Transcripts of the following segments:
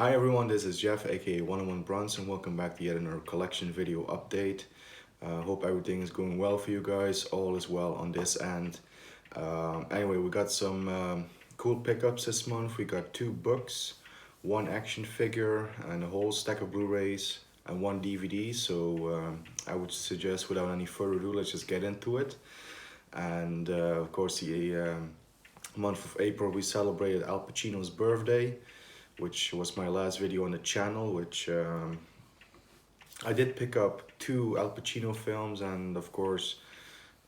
Hi everyone, this is Jeff, aka 101 Bronson. Welcome back to yet another collection video update. Hope everything is going well for you guys. All is well on this end. Anyway, we got some cool pickups this month. We got 2 books, 1 action figure, and a whole stack of Blu-rays, and 1 DVD. So I would suggest, without any further ado, let's just get into it. And of course, the month of April, we celebrated Al Pacino's birthday, which was my last video on the channel, which I did pick up 2 Al Pacino films, and of course,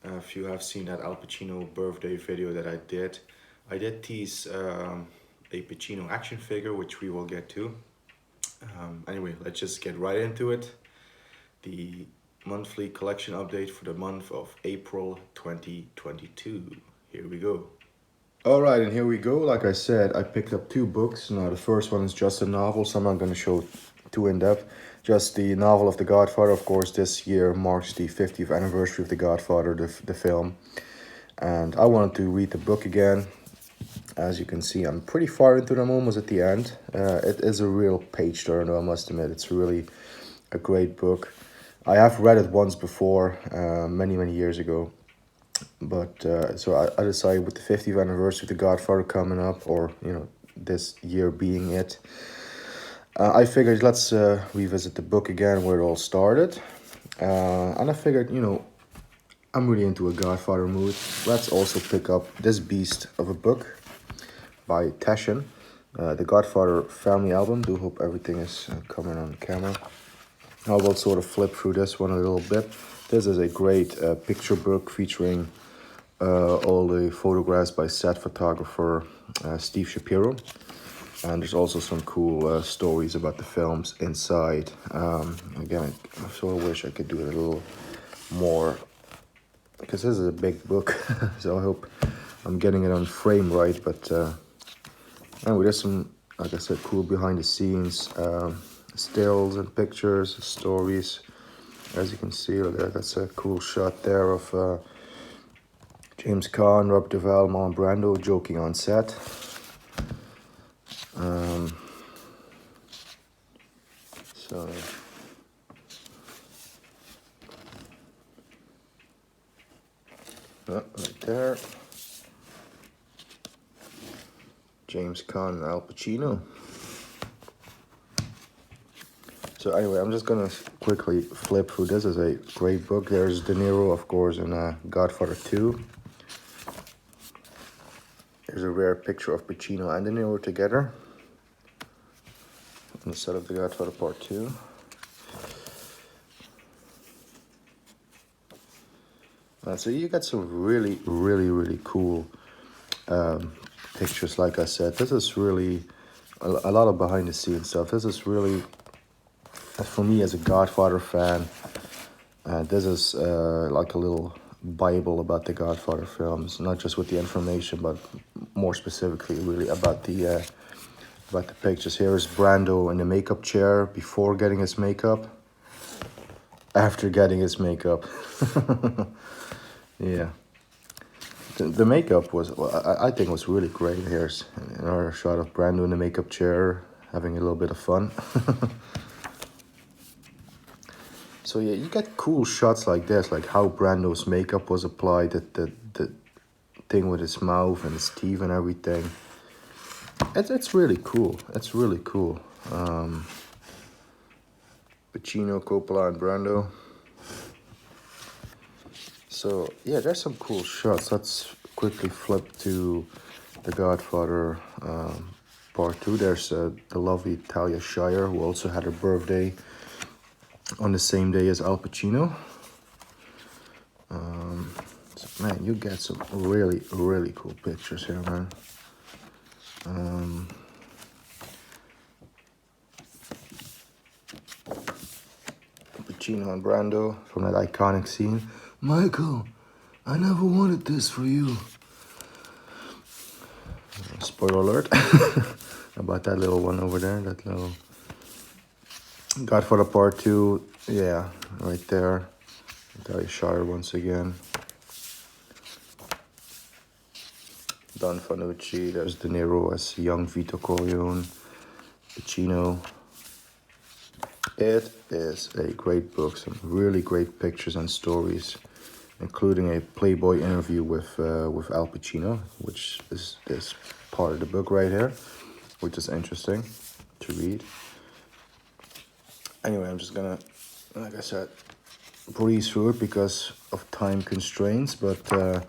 if you have seen that Al Pacino birthday video that I did tease a Pacino action figure, which we will get to. Anyway, let's just get right into it. The monthly collection update for the month of April 2022. Here we go. Alright, and here we go. Like I said, I picked up 2 books. Now, the first one is just a novel, so I'm not going to show too in-depth. Just the novel of The Godfather. Of course, this year marks the 50th anniversary of The Godfather, the film. And I wanted to read the book again. As you can see, I'm pretty far into them, almost at the end. It is a real page-turner, I must admit. It's really a great book. I have read it once before, many, many years ago. But so I decided, with the 50th anniversary of The Godfather coming up, or this year being it, I figured let's revisit the book again where it all started. And I figured, I'm really into a Godfather mood. Let's also pick up this beast of a book by Taschen, the Godfather family album. Do hope everything is coming on camera. I will sort of flip through this one a little bit. This is a great picture book featuring all the photographs by set photographer Steve Shapiro. And there's also some cool stories about the films inside. Again, I sort of wish I could do it a little more, because this is a big book. So I hope I'm getting it on frame right. But anyway, there's some, like I said, cool behind the scenes stills and pictures, stories. As you can see, that's a cool shot there of James Caan, Rob Duvall, Marlon Brando joking on set. So right there, James Caan and Al Pacino. So anyway, I'm just gonna quickly flip through. This is a great book. There's De Niro, of course, in Godfather 2. There's a rare picture of Pacino and De Niro together on the set of The Godfather Part 2. So you got some really, really, really cool pictures. Like I said, this is really a lot of behind the scenes stuff. This is really, for me as a Godfather fan, this is like a little Bible about the Godfather films, not just with the information, but more specifically really about the pictures. Here is Brando in the makeup chair before getting his makeup, after getting his makeup. Yeah, the makeup was, I think, was really great. Here's another shot of Brando in the makeup chair having a little bit of fun. So yeah, you get cool shots like this, like how Brando's makeup was applied, the thing with his mouth and his teeth and everything. It's really cool. It's really cool. Pacino, Coppola, and Brando. So yeah, there's some cool shots. Let's quickly flip to The Godfather Part 2. There's the lovely Talia Shire, who also had her birthday on the same day as Al Pacino. So, man, you get some really, really cool pictures here, man. Pacino and Brando from that iconic scene. Michael, I never wanted this for you. Spoiler alert about that little one over there, that little Godfather Part 2. Yeah, right there. Talia Shire once again. Don Fanucci. There's De Niro as young Vito Corleone. Pacino. It is a great book, some really great pictures and stories, including a Playboy interview with Al Pacino, which is this part of the book right here, which is interesting to read. Anyway, I'm just gonna, like I said, breeze through it because of time constraints. But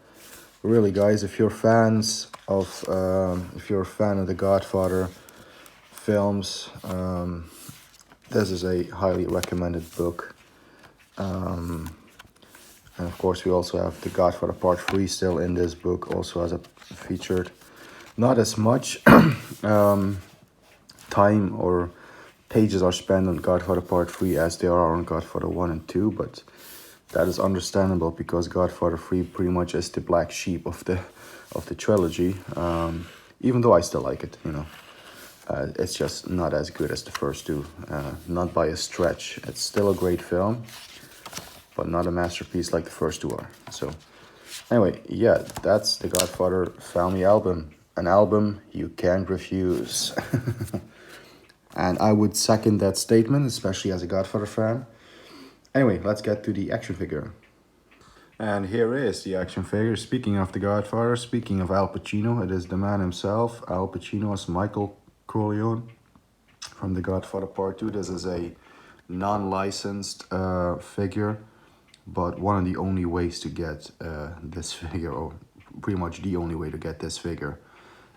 really, guys, if you're a fan of the Godfather films, this is a highly recommended book. And of course, we also have The Godfather Part 3 still in this book, also as a featured. Not as much time or pages are spent on Godfather Part 3 as there are on Godfather 1 and 2, but that is understandable because Godfather 3 pretty much is the black sheep of the trilogy, even though I still like it, you know. It's just not as good as the first two, not by a stretch. It's still a great film, but not a masterpiece like the first two are. So anyway, yeah, that's the Godfather family album. An album you can't refuse. And I would second that statement, especially as a Godfather fan. Anyway, let's get to the action figure. And here is the action figure. Speaking of the Godfather, speaking of Al Pacino, it is the man himself. Al Pacino as Michael Corleone from the Godfather Part 2. This is a non-licensed figure, but one of the only ways to get this figure, or pretty much the only way to get this figure.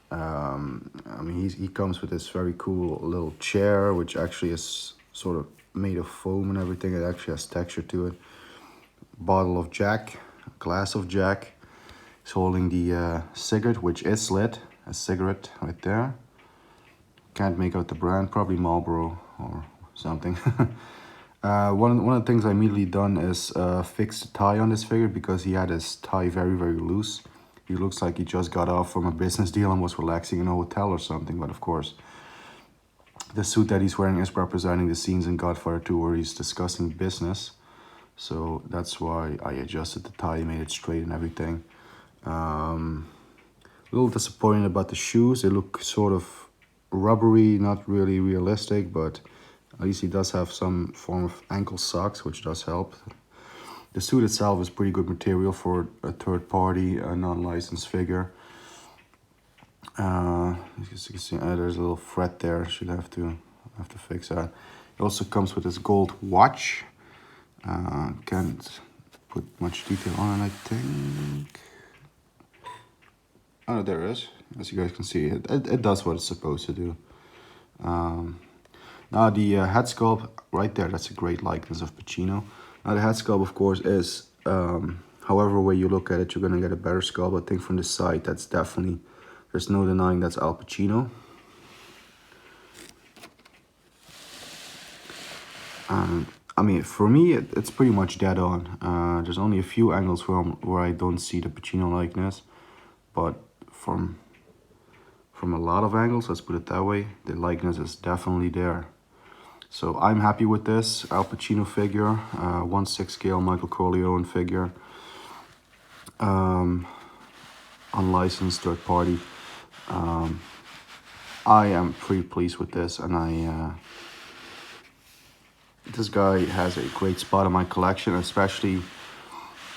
I mean, he comes with this very cool little chair, which actually is sort of made of foam and everything. It actually has texture to it. Bottle of Jack, glass of Jack. He's holding the cigarette, which is lit. A cigarette right there. Can't make out the brand, probably Marlboro or something. One of the things I immediately done is fix the tie on this figure because he had his tie very, very loose. He looks like he just got off from a business deal and was relaxing in a hotel or something, but of course, the suit that he's wearing is representing the scenes in Godfather 2 where he's discussing business. So that's why I adjusted the tie, made it straight and everything. A little disappointed about the shoes. They look sort of rubbery, not really realistic, but at least he does have some form of ankle socks, which does help. The suit itself is pretty good material for a third party, a non-licensed figure. As you can see, there's a little fret there. Should have to fix that. It also comes with this gold watch. Can't put much detail on it, I think. Oh, there it is. As you guys can see, it does what it's supposed to do. Now the head sculpt right there, that's a great likeness of Pacino. Now the head sculpt, of course, is, however way you look at it, you're going to get a better sculpt. I think from the side, that's definitely, there's no denying that's Al Pacino. I mean, for me, it's pretty much dead on. There's only a few angles where I don't see the Pacino likeness, but from a lot of angles, let's put it that way, the likeness is definitely there. So I'm happy with this Al Pacino figure, 1/6 scale Michael Corleone figure, unlicensed third party. I am pretty pleased with this, and this guy has a great spot in my collection, especially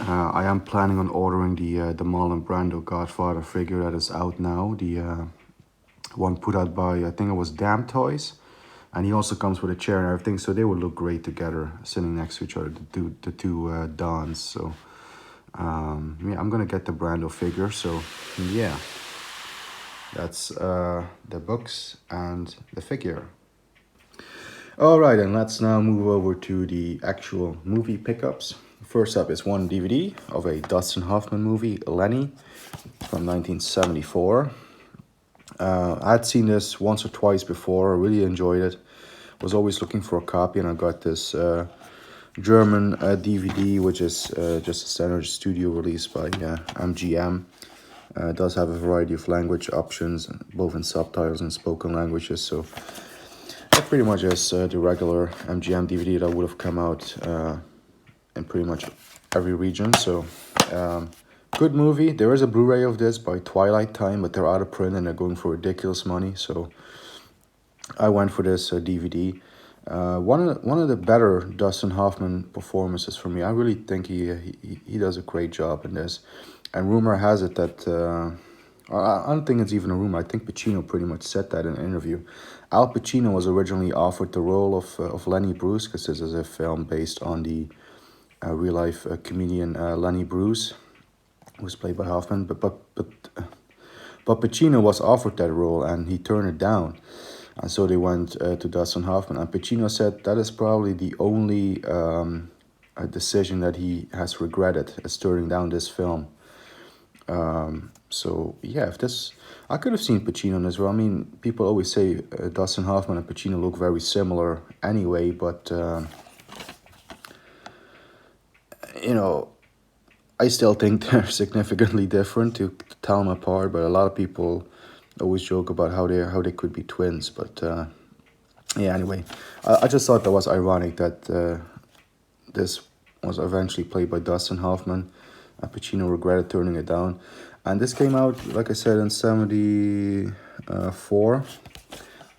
I am planning on ordering the Marlon Brando Godfather figure that is out now, the one put out by, I think it was Damn Toys, and he also comes with a chair and everything, so they would look great together, sitting next to each other, the two Dons. So yeah, I'm gonna get the Brando figure. So yeah, that's the books and the figure. Alright, and let's now move over to the actual movie pickups. First up is one DVD of a Dustin Hoffman movie, Lenny, from 1974. I had seen this once or twice before. I really enjoyed it. Was always looking for a copy, and I got this German DVD, which is just a standard studio release by MGM. It does have a variety of language options, both in subtitles and spoken languages. So it pretty much is the regular MGM DVD that would have come out in pretty much every region. So good movie. There is a Blu-ray of this by Twilight Time, but they're out of print and they're going for ridiculous money. So I went for this DVD. One of the better Dustin Hoffman performances for me. I really think he does a great job in this. And rumor has it that I don't think it's even a rumor. I think Pacino pretty much said that in an interview. Al Pacino was originally offered the role of Lenny Bruce, because this is a film based on the real life comedian Lenny Bruce, who was played by Hoffman. But Pacino was offered that role and he turned it down. And so they went to Dustin Hoffman. And Pacino said that is probably the only decision that he has regretted, is turning down this film. So yeah, if this, I could have seen Pacino in this role. I mean, people always say Dustin Hoffman and Pacino look very similar anyway, but you know, I still think they're significantly different to tell them apart. But a lot of people always joke about how they could be twins. But yeah, anyway, I just thought that was ironic that this was eventually played by Dustin Hoffman. Pacino regretted turning it down. And this came out, like I said, in 74.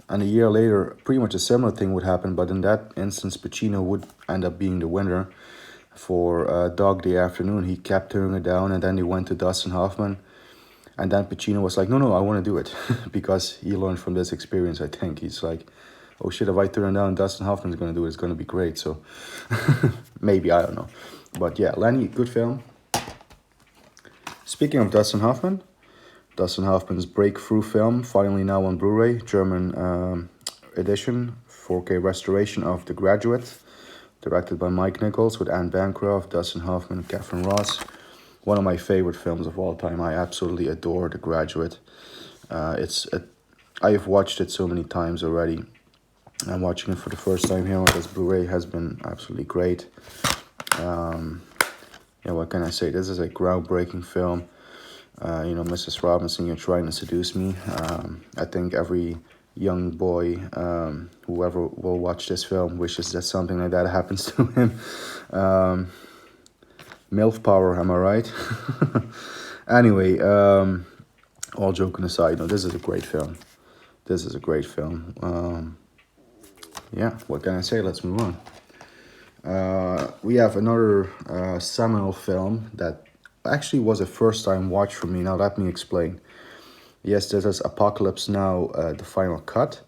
And a year later, pretty much a similar thing would happen. But in that instance, Pacino would end up being the winner for Dog Day Afternoon. He kept turning it down, and then he went to Dustin Hoffman. And then Pacino was like, no, I want to do it. Because he learned from this experience, I think. He's like, oh shit, if I turn it down, Dustin Hoffman's going to do it. It's going to be great. So maybe, I don't know. But yeah, Lenny, good film. Speaking of Dustin Hoffman's breakthrough film, finally now on Blu-ray, German edition, 4K restoration of The Graduate, directed by Mike Nichols with Anne Bancroft, Dustin Hoffman, and Catherine Ross. One of my favorite films of all time. I absolutely adore The Graduate. I have watched it so many times already. I'm watching it for the first time here on this Blu-ray. Has been absolutely great. Yeah, what can I say? This is a groundbreaking film. Mrs. Robinson, You're Trying to Seduce Me. I think every young boy, whoever will watch this film, wishes that something like that happens to him. MILF power, am I right? Anyway, all joking aside, no, this is a great film. Yeah, what can I say? Let's move on. We have another seminal film that actually was a first time watch for me. Now let me explain. Yes, this is Apocalypse Now, the final cut.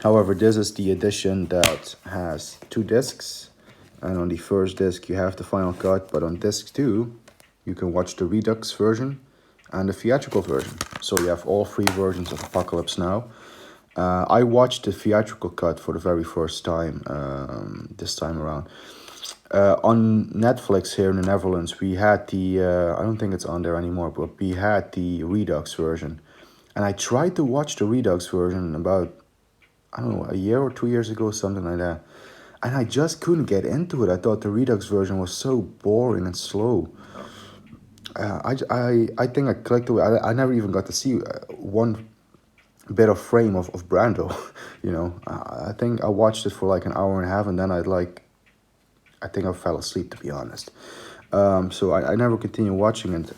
However, this is the edition that has 2 discs. And on the first disc you have the final cut, but on disc 2 you can watch the Redux version and the theatrical version. So you have all 3 versions of Apocalypse Now. I watched the theatrical cut for the very first time this time around. On Netflix here in the Netherlands, we had the, I don't think it's on there anymore, but we had the Redux version. And I tried to watch the Redux version about, I don't know, a year or 2 years ago, something like that. And I just couldn't get into it. I thought the Redux version was so boring and slow. I think I clicked away. I never even got to see one bit of frame of Brando. I think I watched it for like an hour and a half, and then I think I fell asleep, to be honest. So I never continued watching it.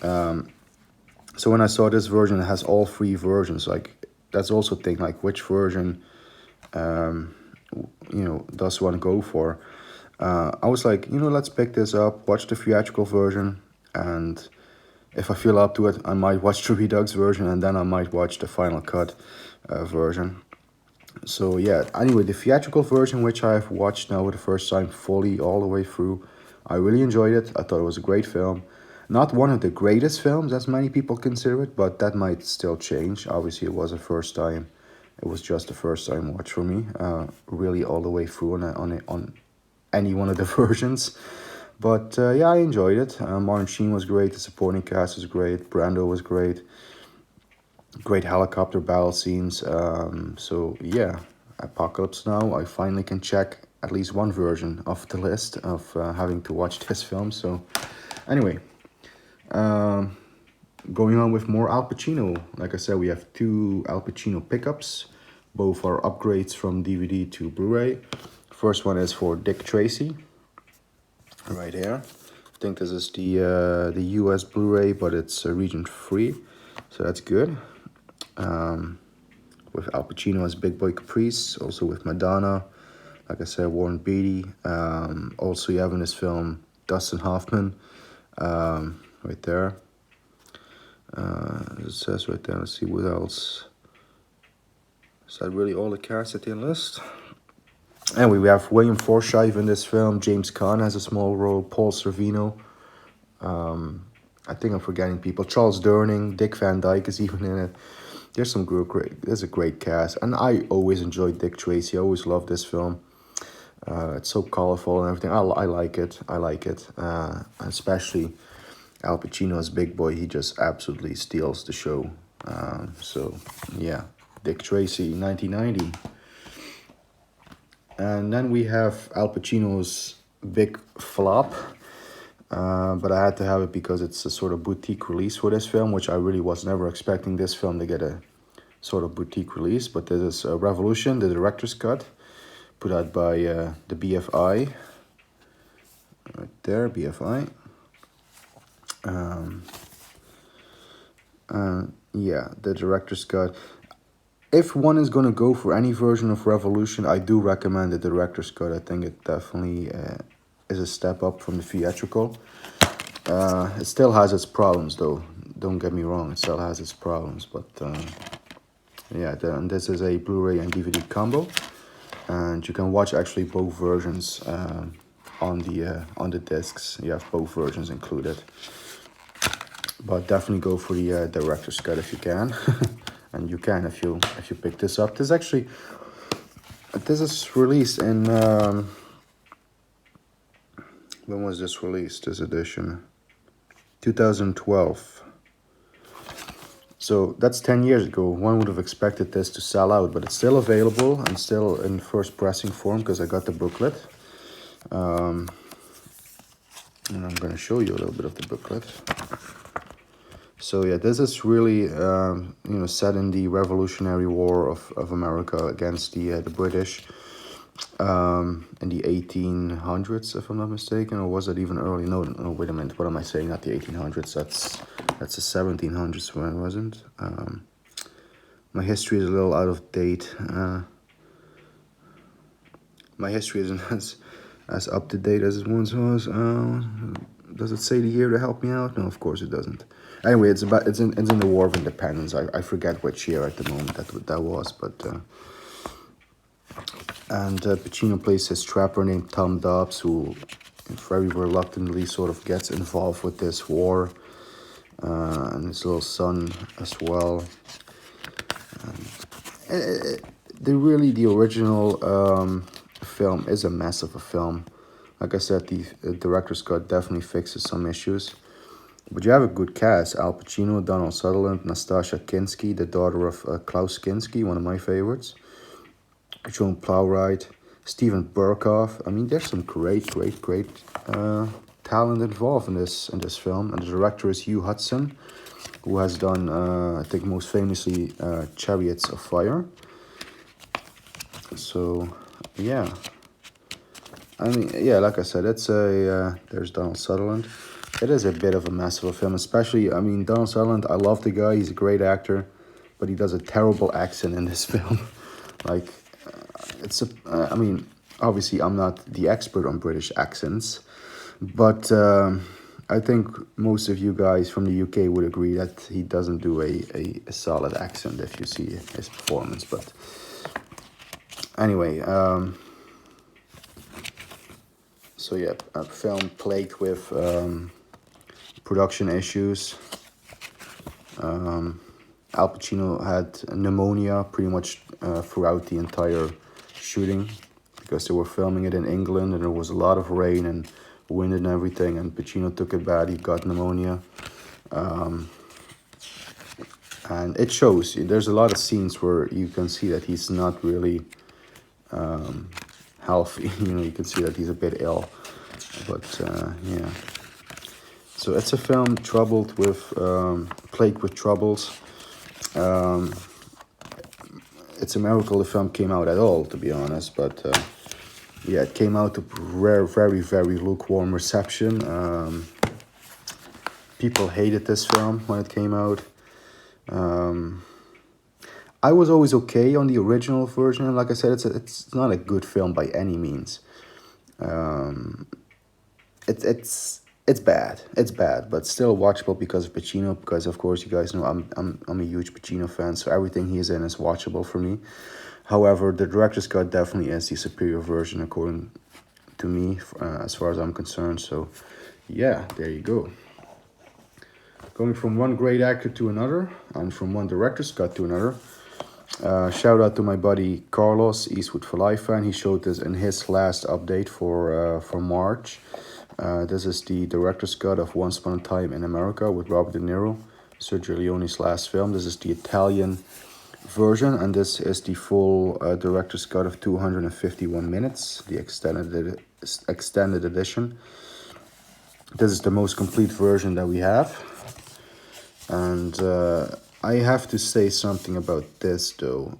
So when I saw this version, it has all 3 versions. Like, that's also a thing, like which version does one go for. I was like, let's pick this up, watch the theatrical version, and if I feel up to it, I might watch the Redux version, and then I might watch the final cut version. So yeah, anyway, the theatrical version, which I've watched now for the first time fully all the way through, I really enjoyed it. I thought it was a great film. Not one of the greatest films, as many people consider it, but that might still change. Obviously, it was a first time. It was just a first time watch for me, really all the way through on any one of the versions. But yeah, I enjoyed it. Martin Sheen was great. The supporting cast was great. Brando was great. Great helicopter battle scenes. So yeah, Apocalypse Now. I finally can check at least one version of the list of having to watch this film. So anyway, going on with more Al Pacino. Like I said, we have 2 Al Pacino pickups. Both are upgrades from DVD to Blu-ray. First one is for Dick Tracy, right here. I think this is the US Blu-ray, but it's region free, so that's good. with Al Pacino as Big Boy Caprice, also with Madonna, like I said, Warren Beatty. Also, you have in this film Dustin Hoffman, right there. It says right there, let's see what else. Is that really all the cast at the end list? Anyway, we have William Forsythe in this film. James Caan has a small role. Paul Sorvino. I think I'm forgetting people. Charles Durning, Dick Van Dyke is even in it. There's some great. There's a great cast, and I always enjoyed Dick Tracy. I always loved this film. It's so colorful and everything. I like it. I like it. Especially Al Pacino as Big Boy. He just absolutely steals the show. So yeah, Dick Tracy, 1990. And then we have Al Pacino's big flop. But I had to have it because it's a sort of boutique release for this film, which I really was never expecting this film to get a sort of boutique release. But this is Revolution, the director's cut, put out by the BFI. Right there, BFI. Yeah, the director's cut. If one is going to go for any version of Revolution, I do recommend the director's cut. I think it definitely is a step up from the theatrical. It still has its problems, though. Don't get me wrong, it still has its problems. But yeah, and this is a Blu-ray and DVD combo, and you can watch actually both versions on the discs. You have both versions included. But definitely go for the director's cut if you can, and you can if you pick this up. This is released in when was this released? This edition, 2012. So that's 10 years ago. One would have expected this to sell out, but it's still available and still in first pressing form because I got the booklet. And I'm going to show you a little bit of the booklet. So yeah, this is really set in the Revolutionary War of America against the British in the 1800s, if I'm not mistaken, or was it even early? No, wait a minute. What am I saying? Not the 1800s. That's the 1700s. When it wasn't. My history is a little out of date. My history isn't as up to date as it once was. Does it say the year to help me out? No, of course it doesn't. Anyway, it's in the War of Independence. I forget which year at the moment that was, but and Pacino plays his trapper named Tom Dobbs, who very reluctantly sort of gets involved with this war, and his little son as well. The original film is a mess of a film. Like I said, the director's cut definitely fixes some issues. But you have a good cast. Al Pacino, Donald Sutherland, Nastasia Kinski, the daughter of Klaus Kinski, one of my favorites. Joan Plowright, Steven Berkoff. I mean, there's some great talent involved in this film. And the director is Hugh Hudson, who has done, I think most famously, Chariots of Fire. So, yeah. I mean, yeah, like I said, it's there's Donald Sutherland. It is a bit of a mess of a film, especially, I mean, Donald Sutherland, I love the guy, he's a great actor, but he does a terrible accent in this film. Like, I mean, obviously I'm not the expert on British accents, but I think most of you guys from the UK would agree that he doesn't do a solid accent if you see his performance, but anyway, so yeah, a film plagued with production issues. Al Pacino had pneumonia pretty much throughout the entire shooting because they were filming it in England and there was a lot of rain and wind and everything, and Pacino took it bad. He got pneumonia. And it shows. There's a lot of scenes where you can see that he's not really healthy. You can see that he's a bit ill. But yeah. So it's a film plagued with troubles. It's a miracle the film came out at all, to be honest. But yeah, it came out to very, very lukewarm reception. People hated this film when it came out. I was always okay on the original version, and like I said, it's not a good film by any means. Um, it's bad. It's bad, but still watchable because of Pacino. Because of course, you guys know I'm a huge Pacino fan, so everything he's in is watchable for me. However, the director's cut definitely is the superior version according to me, as far as I'm concerned. So, yeah, there you go. Going from one great actor to another, and from one director's cut to another. Shout out to my buddy Carlos, Eastwood for Life fan. He showed this in his last update for March. This is the director's cut of Once Upon a Time in America with Robert De Niro, Sergio Leone's last film. This is the Italian version, and this is the full director's cut of 251 minutes, the extended edition. This is the most complete version that we have, and I have to say something about this though.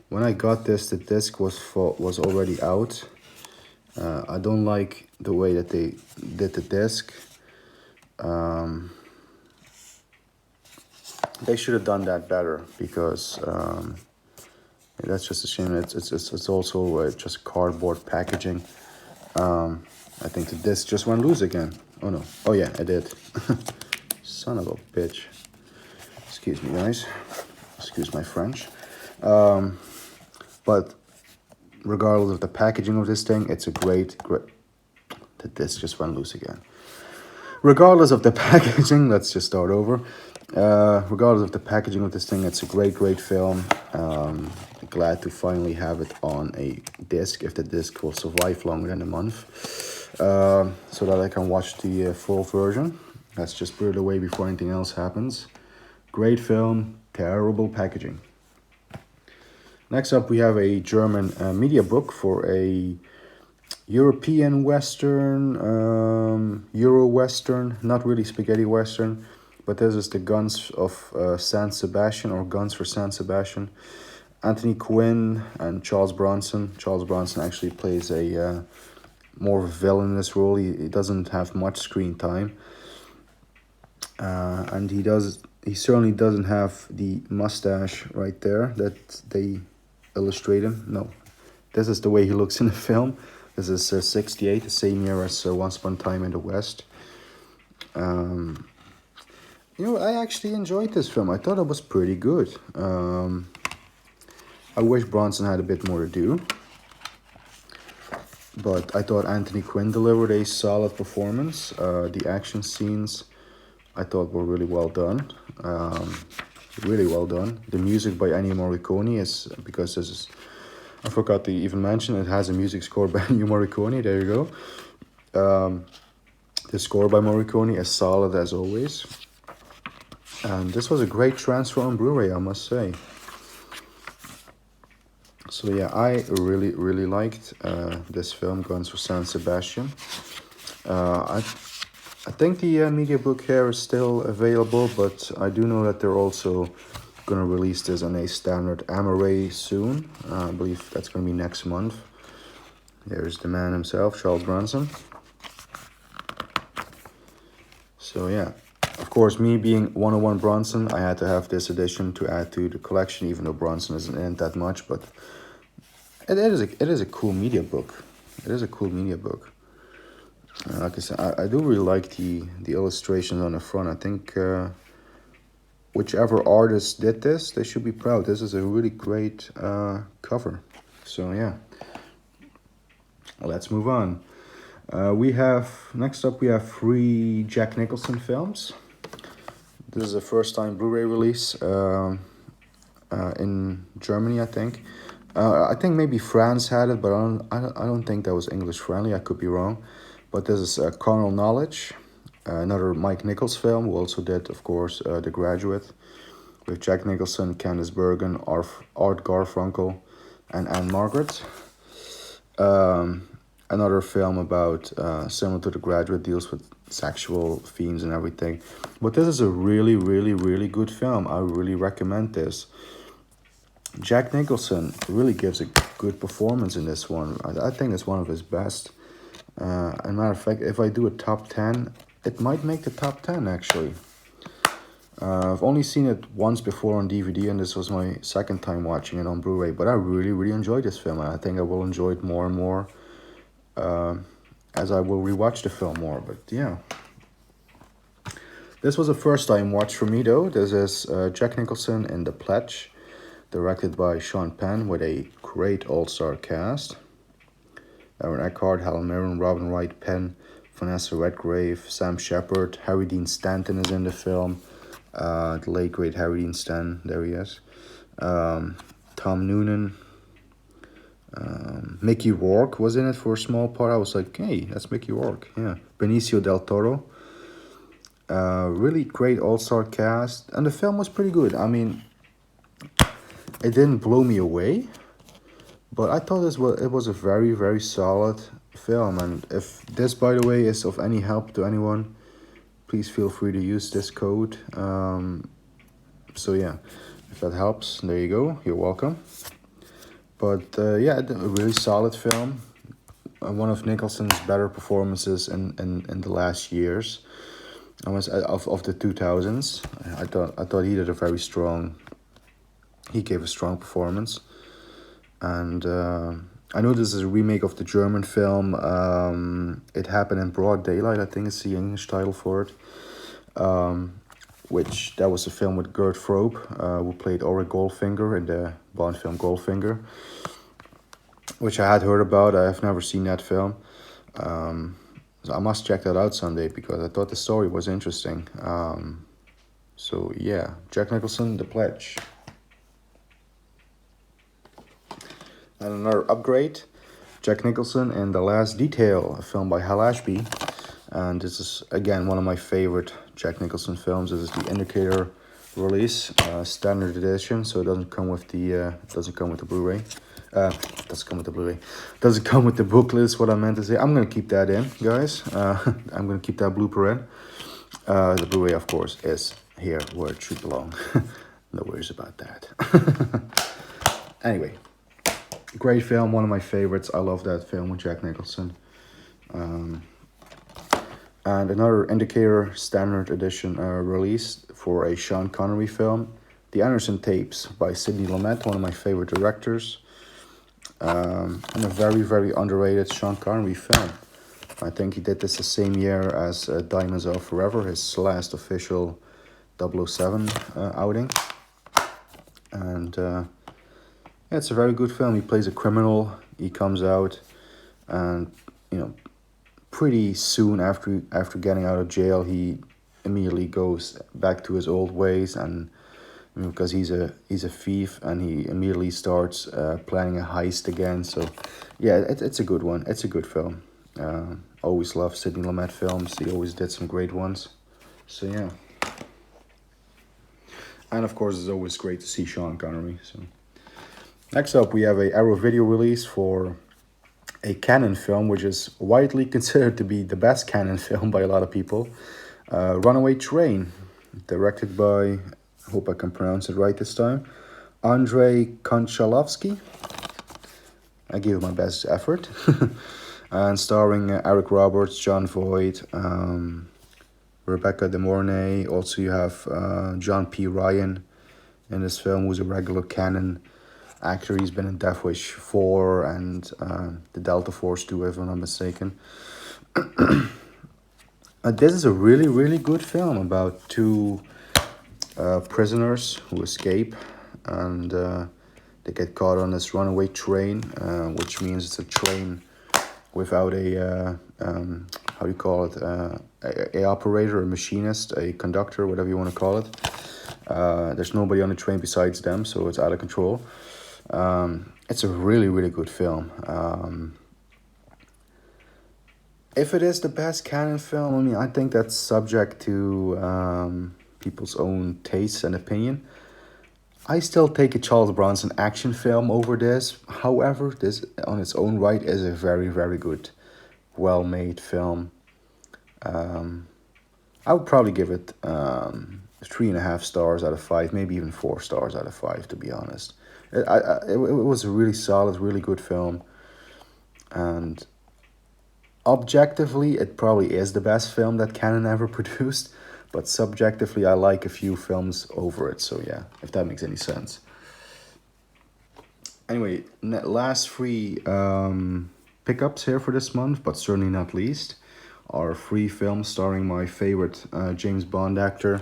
When I got this, the disc was already out. I don't like the way that they did the disc. They should have done that better because that's just a shame. It's also just cardboard packaging. I think the disc just went loose again. Oh no! Oh yeah, I did. Son of a bitch. Excuse me, guys. Excuse my French. But regardless of the packaging of this thing, it's a great. The disc just went loose again. Regardless of the packaging, let's just start over. Regardless of the packaging of this thing, it's a great film. Glad to finally have it on a disc, if the disc will survive longer than a month, so that I can watch the full version. Let's just put it away before anything else happens. Great film, terrible packaging. Next up, we have a German media book for a European Western, Euro Western, not really spaghetti Western, but this is the Guns of San Sebastian, or Guns for San Sebastian. Anthony Quinn and Charles Bronson. Charles Bronson actually plays a more of a villain in this role. He doesn't have much screen time. And he certainly doesn't have the mustache right there that they illustrate him. No, this is the way he looks in the film. This is 68, the same year as Once Upon a Time in the West. I actually enjoyed this film. I thought it was pretty good. I wish Bronson had a bit more to do. But I thought Anthony Quinn delivered a solid performance. The action scenes I thought were really well done. Really well done. The music by Ennio Morricone is, because this is, I forgot to even mention, it has a music score by Ennio Morricone. There you go. The score by Morricone is solid as always. And this was a great transfer on Blu-ray, I must say. So yeah, I really liked this film, Guns of San Sebastian. I think the media book here is still available, but I do know that they're also going to release this on a standard Amaray soon. I believe that's going to be next month. There's the man himself, Charles Bronson. So yeah, of course, me being 101 Bronson, I had to have this edition to add to the collection, even though Bronson isn't in it that much, but it is a cool media book. It is a cool media book. Like I said, I do really like the illustrations on the front. I think whichever artist did this, they should be proud. This is a really great cover. So yeah, let's move on. Next up we have 3 Jack Nicholson films. This is a first time Blu-ray release in Germany, I think. I think maybe France had it, but I don't think that was English friendly. I could be wrong. But this is Carnal Knowledge, another Mike Nichols film, who also did, of course, The Graduate, with Jack Nicholson, Candice Bergen, Art Garfunkel, and Anne Margaret. Another film about, similar to The Graduate, deals with sexual themes and everything. But this is a really good film. I really recommend this. Jack Nicholson really gives a good performance in this one. I think it's one of his best. As a matter of fact, if I do a top 10, it might make the top 10 actually. I've only seen it once before on DVD, and this was my second time watching it on Blu-ray. But I really, really enjoyed this film, and I think I will enjoy it more and more as I will rewatch the film more. But yeah, this was a first time watch for me though. This is Jack Nicholson in The Pledge, directed by Sean Penn, with a great all-star cast. Aaron Eckhart, Helen Mirren, Robin Wright Penn, Vanessa Redgrave, Sam Shepard, Harry Dean Stanton is in the film. The late great Harry Dean Stanton, there he is. Tom Noonan. Mickey Rourke was in it for a small part. I was like, hey, that's Mickey Rourke. Yeah. Benicio del Toro. Really great all-star cast. And the film was pretty good. I mean, it didn't blow me away, but I thought it was a very, very solid film. And if this, by the way, is of any help to anyone, please feel free to use this code. So yeah, if that helps, there you go. You're welcome. But yeah, a really solid film. One of Nicholson's better performances in the last years. I was of the 2000s. I thought he did a very strong. He gave a strong performance, and I know this is a remake of the German film. It Happened in Broad Daylight, I think is the English title for it. Which that was a film with Gert Frobe, who played Ulrich Goldfinger in the Bond film Goldfinger, which I had heard about. I have never seen that film. So I must check that out someday because I thought the story was interesting. So yeah, Jack Nicholson, The Pledge. And another upgrade, Jack Nicholson in The Last Detail, a film by Hal Ashby. And this is again one of my favorite Jack Nicholson films. This is the Indicator release, standard edition, so it doesn't come with the Blu-ray. Doesn't come with the Blu-ray. Doesn't come with the booklet is what I meant to say. I'm gonna keep that in, guys. I'm gonna keep that blooper in. The Blu-ray, of course, is here where it should belong. No worries about that. Anyway, great film, one of my favorites. I love that film with Jack Nicholson. And another Indicator standard edition release for a Sean Connery film, The Anderson Tapes by Sidney Lumet, one of my favorite directors. And a very, very underrated Sean Connery film. I think he did this the same year as Diamonds Are Forever, his last official 007 outing. And yeah, it's a very good film. He plays a criminal. He comes out and, you know, pretty soon after getting out of jail, he immediately goes back to his old ways, and because he's a thief, and he immediately starts planning a heist again. So yeah, it's a good one. It's a good film. Always loved Sidney Lumet films. He always did some great ones. So yeah. And of course, it's always great to see Sean Connery. So next up, we have a Arrow Video release for a Cannon film, which is widely considered to be the best Cannon film by a lot of people. Runaway Train, directed by, I hope I can pronounce it right this time, Andrei Konchalovsky. I give my best effort. And starring Eric Roberts, John Voight, Rebecca De Mornay. Also you have John P. Ryan in this film, who's a regular Cannon actor. He's been in Death Wish 4 and the Delta Force 2, if I'm not mistaken. This is a really, really good film about two prisoners who escape, and they get caught on this runaway train, which means it's a train without a, how do you call it, a operator, a machinist, a conductor, whatever you want to call it. There's nobody on the train besides them, so it's out of control. It's a really, really good film. If it is the best Cannon film, I mean, I think that's subject to people's own tastes and opinion. I still take a Charles Bronson action film over this. However, this on its own right is a very, very good, well-made film. I would probably give it 3.5 stars out of 5, maybe even 4 stars out of 5, to be honest. It was a really solid, really good film. And objectively, it probably is the best film that Cannon ever produced. but subjectively I like a few films over it. So yeah, if that makes any sense. Anyway, last three pickups here for this month, but certainly not least, are three films starring my favorite James Bond actor,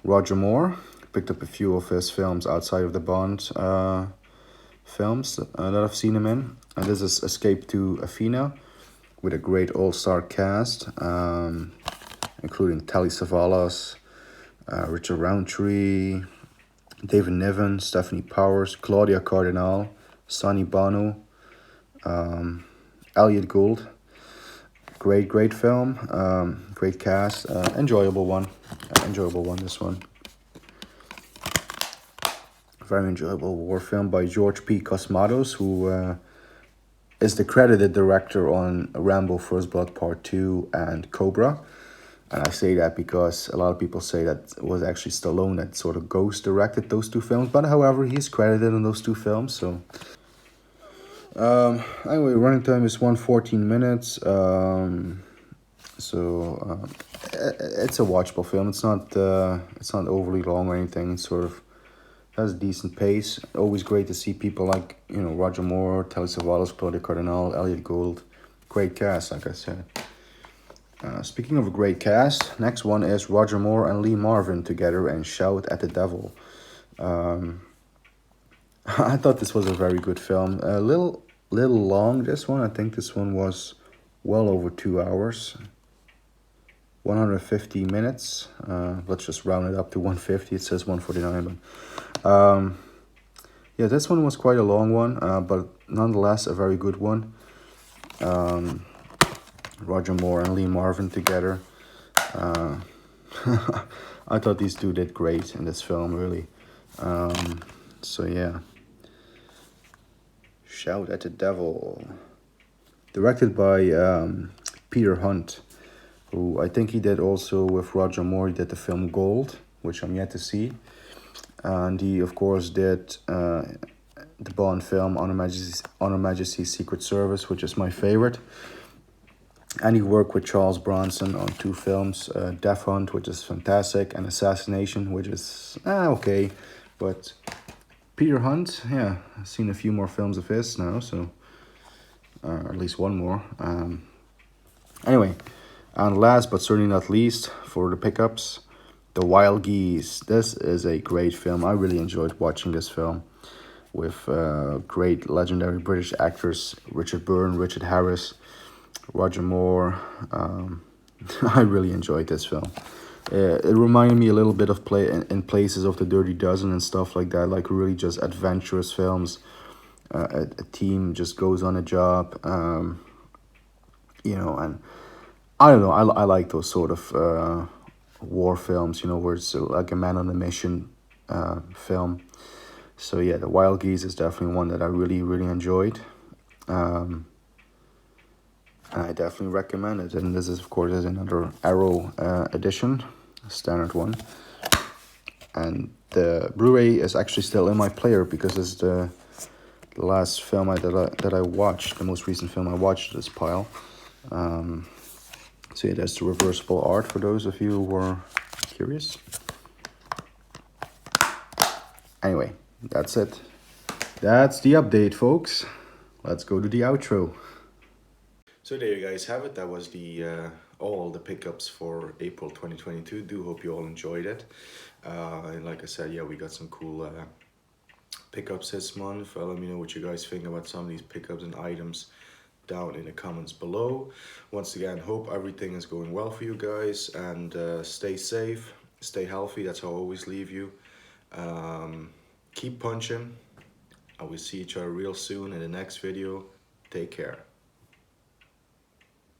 Roger Moore. Picked up a few of his films outside of the Bond films that I've seen him in. And this is Escape to Athena, with a great all-star cast, including Telly Savalas, Richard Roundtree, David Niven, Stephanie Powers, Claudia Cardinal, Sonny Bono, Elliot Gould. Great film, great cast, enjoyable one, this one. Very enjoyable war film by George P. Cosmatos, who is the credited director on Rambo First Blood Part 2 and Cobra. And I say that because a lot of people say that it was actually Stallone that sort of ghost directed those two films. But however, he's credited on those two films. So anyway, running time is 114 minutes. It's a watchable film. It's not overly long or anything. It's sort of has a decent pace. Always great to see people like, you know, Roger Moore, Telly Savalas, Claudia Cardinal, Elliot Gould. Great cast, like I said. Speaking of a great cast, next one is Roger Moore and Lee Marvin together in Shout at the Devil. I thought this was a very good film. A little long, this one. I think this one was well over 2 hours. 150 minutes. Let's just round it up to 150. It says 149, but yeah, this one was quite a long one, but nonetheless a very good one. Roger Moore and Lee Marvin together. I thought these two did great in this film, really. So yeah. Shout at the Devil. Directed by Peter Hunt, who I think he did also with Roger Moore. He did the film Gold, which I'm yet to see. And he, of course, did the Bond film On Her Majesty's Secret Service, which is my favorite. And he worked with Charles Bronson on two films, Death Hunt, which is fantastic, and Assassination, which is okay. But Peter Hunt, yeah, I've seen a few more films of his now, so at least one more. Anyway, and last but certainly not least for the pickups, The Wild Geese. This is a great film. I really enjoyed watching this film with great legendary British actors, Richard Byrne, Richard Harris, Roger Moore. I really enjoyed this film. It reminded me a little bit of in Places of the Dirty Dozen and stuff like that, like really just adventurous films. A team just goes on a job, you know, and I don't know, I like those sort of war films, you know, where it's like a man on a mission film. So yeah, The Wild Geese is definitely one that I really enjoyed. I definitely recommend it. And this is, of course, is another Arrow edition, standard one. And the Blu-ray is actually still in my player because it's the last film that I watched, the most recent film I watched this pile. So yeah, that's the reversible art for those of you who were curious. Anyway, that's it. That's the update, folks. Let's go to the outro. So there you guys have it. That was the all the pickups for April 2022. Do hope you all enjoyed it. And like I said, yeah, we got some cool pickups this month. Let me know what you guys think about some of these pickups and items down in the comments below. Once again, hope everything is going well for you guys, and stay safe, stay healthy. That's how I always leave you. Keep punching. I will see each other real soon in the next video. Take care.